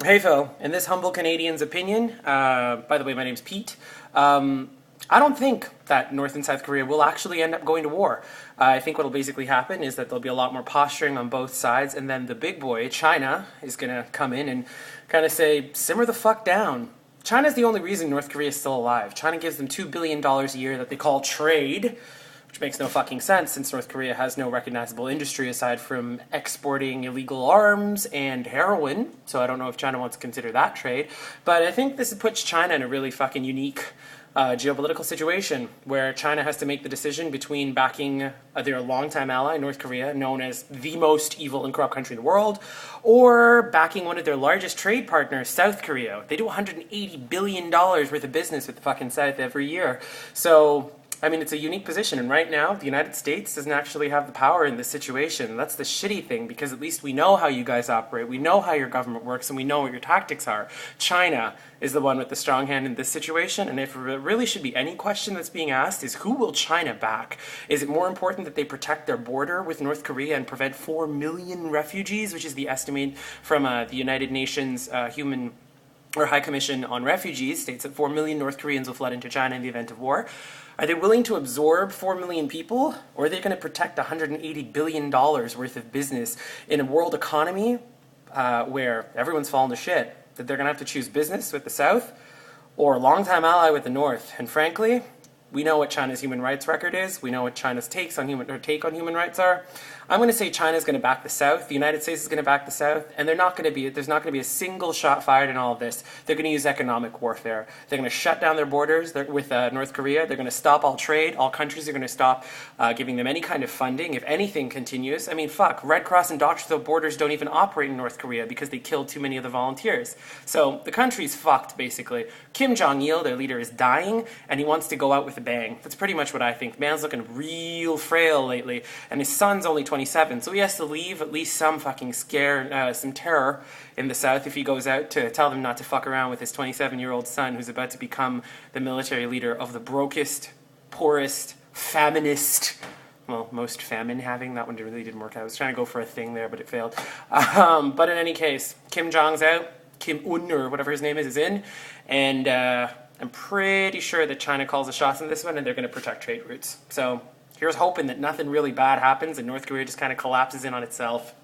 Hey Phil, in this humble Canadian's opinion, by the way, my name's Pete. I don't think that North and South Korea will actually end up going to war. I think what will basically happen is that there'll be a lot more posturing on both sides, and then the big boy, China, is going to come in and kind of say, simmer the fuck down. China's the only reason North Korea is still alive. China gives them $2 billion a year that they call trade, which makes no fucking sense since North Korea has no recognizable industry aside from exporting illegal arms and heroin. So I don't know if China wants to consider that trade. But I think this puts China in a really fucking unique geopolitical situation where China has to make the decision between backing their longtime ally, North Korea, known as the most evil and corrupt country in the world, or backing one of their largest trade partners, South Korea. They do $180 billion worth of business with the fucking South every year. So I mean, it's a unique position, and right now, the United States doesn't actually have the power in this situation. That's the shitty thing, because at least we know how you guys operate, we know how your government works, and we know what your tactics are. China is the one with the strong hand in this situation, and if there really should be any question that's being asked is who will China back? Is it more important that they protect their border with North Korea and prevent 4 million refugees, which is the estimate from the United Nations Human or High Commission on Refugees states that 4 million North Koreans will flood into China in the event of war. Are they willing to absorb 4 million people, or are they going to protect $180 billion worth of business in a world economy where everyone's fallen to shit? That they're going to have to choose business with the South or a longtime ally with the North. And frankly, we know what China's human rights record is. We know what China's take on human rights are. I'm going to say China's going to back the South. The United States is going to back the South, and there's not going to be a single shot fired in all of this. They're going to use economic warfare. They're going to shut down their borders with North Korea. They're going to stop all trade. All countries are going to stop giving them any kind of funding if anything continues. I mean, fuck, Red Cross and Doctors Without Borders don't even operate in North Korea because they killed too many of the volunteers. So the country's fucked, basically. Kim Jong-il, their leader, is dying, and he wants to go out with a bang. That's pretty much what I think. Man's looking real frail lately, and his son's only 27, so he has to leave at least some fucking some terror in the South if he goes out to tell them not to fuck around with his 27-year-old son who's about to become the military leader of the brokest, poorest, faminist, well, most famine-having. That one really didn't work out. I was trying to go for a thing there, but it failed. But in any case, Kim Jong's out. Kim Un, or whatever his name is in, and I'm pretty sure that China calls the shots on this one, and they're going to protect trade routes. So here's hoping that nothing really bad happens and North Korea just kind of collapses in on itself.